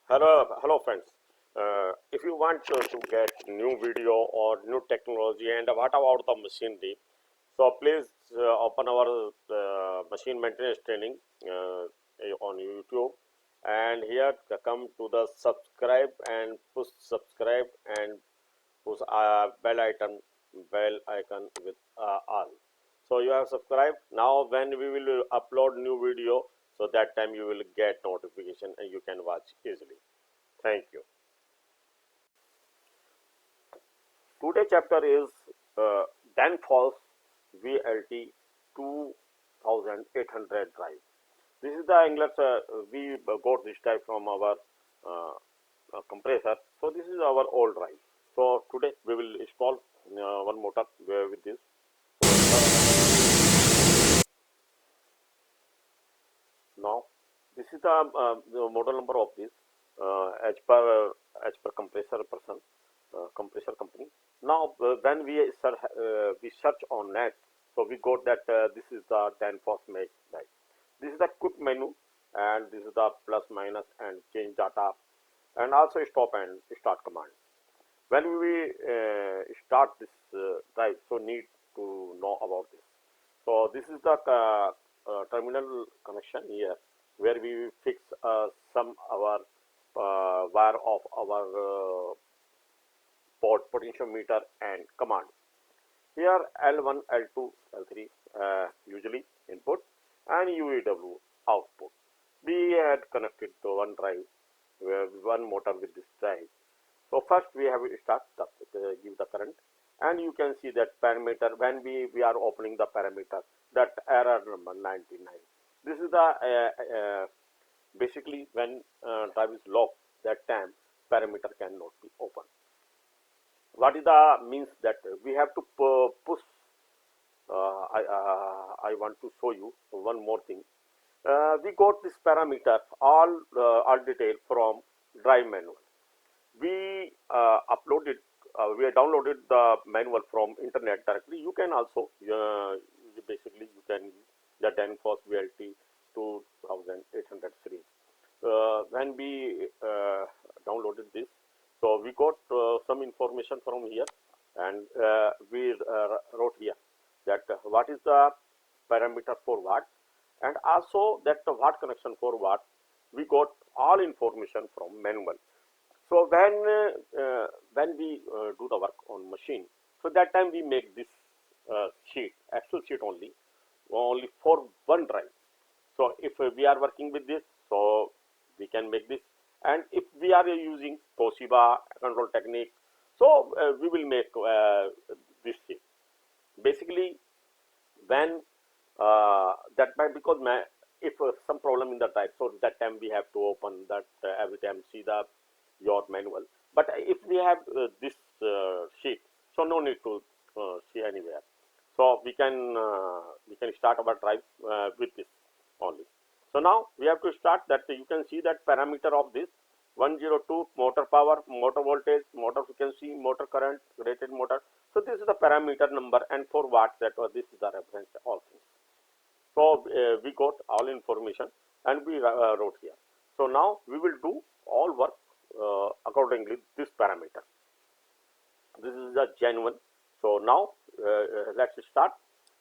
Hello friends. If you want to get new video or new technology and what about the machinery, so please open our machine maintenance training on YouTube, and here come to the subscribe and push subscribe and push bell icon with all. So you have subscribed. Now when we will upload new video, so that time you will get notification and you can watch easily. Thank you. Today chapter is Danfoss VLT 2800 drive. This is the English we got this type from our compressor. So this is our old drive. So today we will install one motor with this. Now this is the model number of this as per compressor person compressor company. Now when we search on net, so we got that this is the Danfoss make drive. This is the quick menu, and this is the plus minus and change data, and also stop and start command. When we start this drive, so need to know about this. So this is the terminal connection here, where we fix some our wire of our port potentiometer and command. Here L1, L2, L3 usually input and UEW output. We had connected to one drive, one motor with this drive. So first we have to start give the current, and you can see that parameter when we are opening the parameter, that error number 99. This is the basically when drive is locked, that time parameter cannot be opened. What is the means that we have to push. I want to show you one more thing. We got this parameter all detail from drive manual. We uploaded, we downloaded the manual from internet directly. You can also basically you can use the Danfoss VLT 2800 series. When we downloaded this, so we got some information from here, and we wrote here that what is the parameter for what, and also that the watt connection for what. We got all information from manual. So when we do the work on machine, so that time we make this sheet, Excel sheet only for one drive. So if we are working with this, so we can make this, and if we are using Toshiba control technique, so we will make this sheet. Basically, when that might because if some problem in the drive, so that time we have to open that every time see the your manual. But if we have this sheet, so no need to see anywhere. So we can start our drive with this only. So now we have to start that. You can see that parameter of this 102 motor power, motor voltage, motor frequency, motor current, rated motor. So this is the parameter number, and for watts that this is the reference all things. So we got all information and we wrote here. So now we will do all work accordingly this parameter. This is the genuine. So now let's start.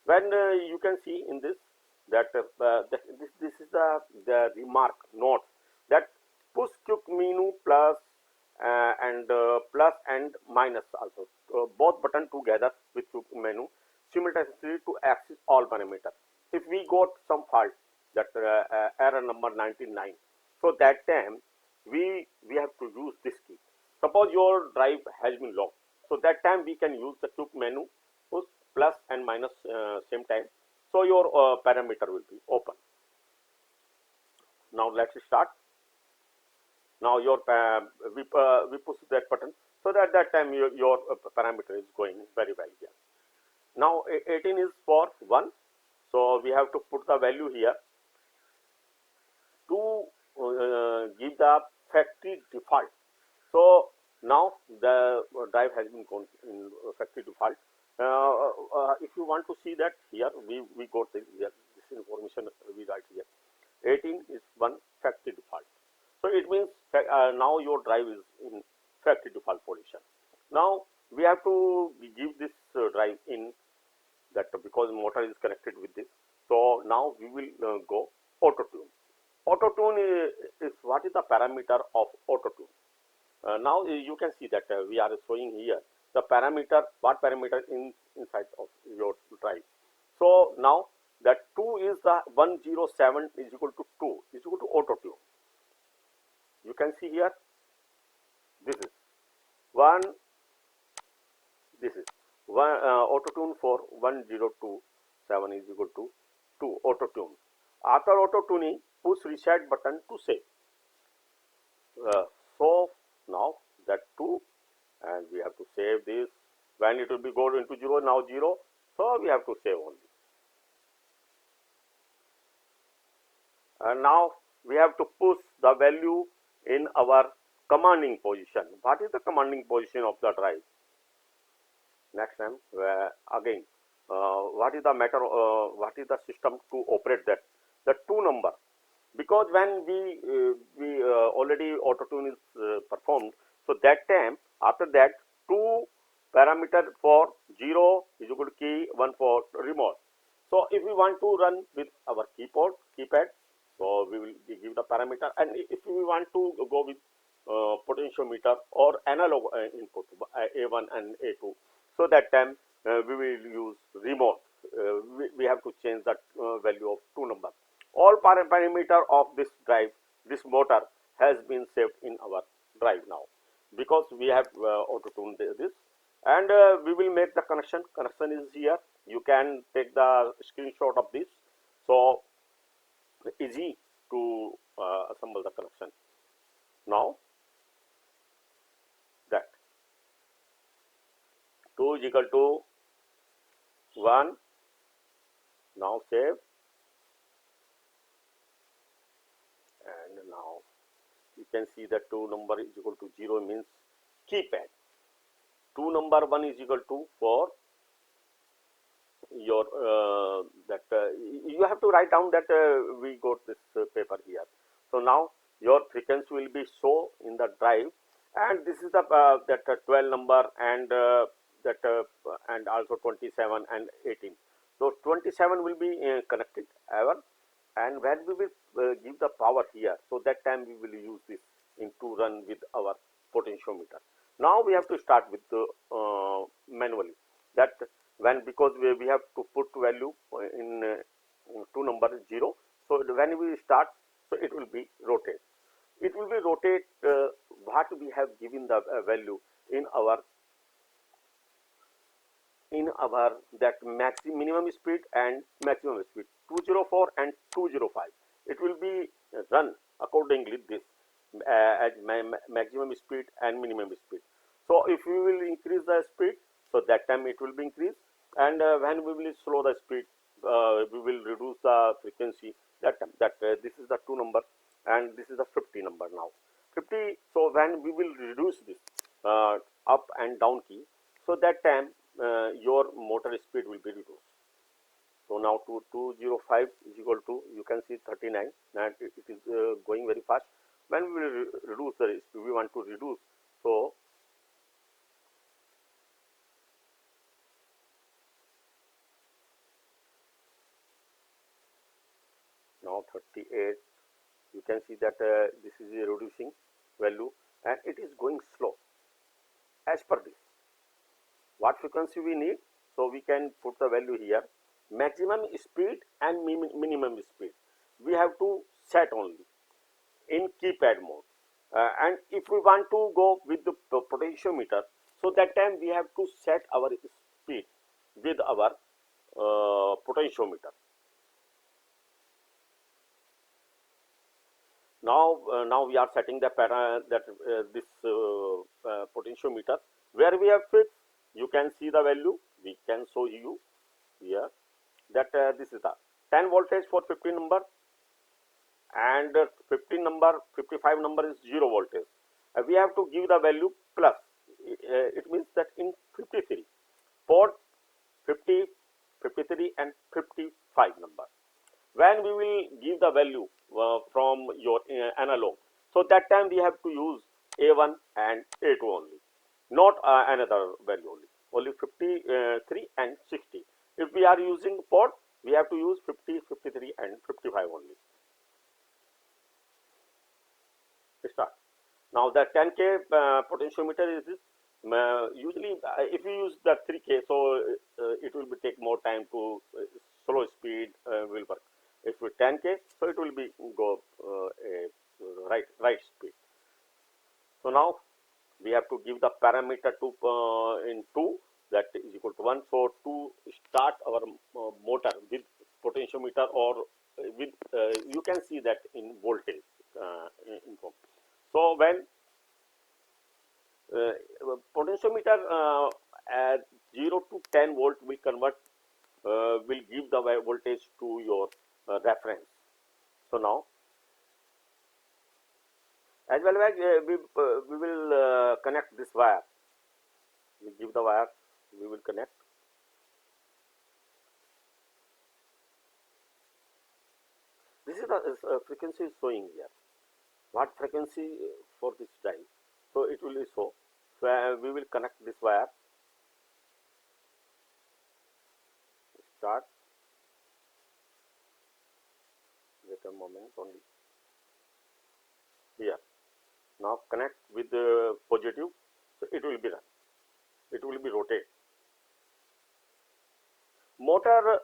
When you can see in this that this is the remark note that push quick menu plus plus and minus also both button together with quick menu simultaneously to access all parameters. If we got some fault, that error number 99, so that time we have to use this key. Suppose your drive has been locked, so that time we can use the quick menu push plus and minus same time, so your parameter will be open. Now let's start. Now your we push that button, so that time your parameter is going very well here. Now 18 is for 1, so we have to put the value here to give the factory default. So now the drive has been gone in factory default. If you want to see that, here we got this information we write here. 18 is 1 factory default. So it means now your drive is in factory default position. Now we have to give this drive in that, because motor is connected with this. So now we will go auto tune. Auto tune is what is the parameter of auto tune. Now you can see that we are showing here the parameter, what parameter inside of your drive. So now that 2 is the 107 is equal to 2 is equal to auto tune. You can see here, this is 1, this is 1 auto tune for 1027 is equal to 2 auto tune. After auto tuning, push reset button to save. So now that 2, and we have to save this. When it will be go into 0, now 0, so we have to save only. And now we have to push the value in our commanding position. What is the commanding position of the drive? Next time, again, what is the matter? What is the system to operate that? The 2 number, because when we already auto tune is performed, so that time after that 2 parameter for 0 is equal to key, 1 for remote. So if we want to run with our keypad, so we will give the parameter, and if we want to go with potentiometer or analog input A1 and A2, so that time we will use remote. We have to change that value of 2 number. All parameter of this drive, this motor has been saved in our drive now, because we have auto tuned this, and we will make the connection. Connection is here. You can take the screenshot of this. So easy to assemble the connection. Now that 2 is equal to 1. Now save, and now you can see that 2 number is equal to 0 means keypad. 2 number 1 is equal to for your you have to write down that we got this paper here. So now your frequency will be shown in the drive, and this is the that 12 number, and that and also 27 and 18. So 27 will be connected ever, and when we will give the power here, so that time we will use this in to run with our potentiometer. Now we have to start with manually, that when, because we have to put value in 2 number 0. So when we start, so it will be rotate. It will be rotate what we have given the value in our that minimum speed and maximum speed, 204 and 205. It will be run accordingly this as maximum speed and minimum speed. So if we will increase the speed, so that time it will be increased, and when we will slow the speed, we will reduce the frequency. That time, that this is the 2 number, and this is the 50 number now. 50. So when we will reduce this up and down key, so that time your motor speed will be reduced. So now 205 is equal to, you can see 39, and it is going very fast. When we will reduce the speed, we want to reduce, so now 38, you can see that this is a reducing value, and it is going slow. As per this, what frequency we need, so we can put the value here. Maximum speed and minimum speed we have to set only in keypad mode, and if we want to go with the potentiometer, so that time we have to set our speed with our potentiometer. Now we are setting the this potentiometer, where we have fixed. You can see the value. We can show you here that this is the 10 voltage for 15 number, and 15 number, 55 number is 0 voltage. We have to give the value plus. It means that in 53 for 50, 53 and 55 number, when we will give the value from your analog, So that time we have to use A1 and A2 only, not another value only 53 and 60. If we are using pod, we have to use 50, 53 and 55 only. Start. Now the 10K potentiometer is this. Usually, if you use the 3K, so it will be take more time to slow speed will work. If with 10K, so it will be go right speed. So now we have to give the parameter to in 2, that is equal to 1. So to start our motor with potentiometer or with you can see that in voltage info. So when potentiometer at 0 to 10 volt will convert, will give the voltage to your reference. So now, as well as we will connect this wire. We give the wire, we will connect. This is the frequency is showing here. What frequency for this drive? So it will be so. So we will connect this wire. Start. Wait a moment only. Here. Now connect with the positive. So it will be run. It will be rotate. Motor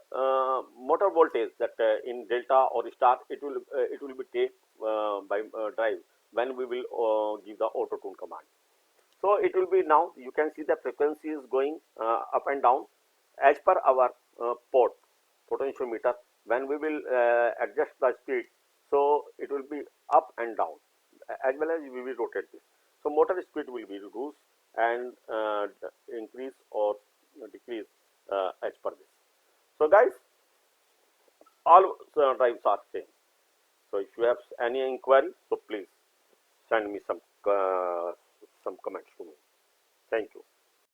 voltage that in delta or star, it will be take by drive when we will give the auto tune command. So it will be now, you can see the frequency is going up and down as per our port potentiometer. When we will adjust the speed, so it will be up and down, as well as we will rotate this. So motor speed will be reduced and increase or decrease as per this. So guys, all drives are same. So if you have any inquiry, so please send me some comments to me. Thank you.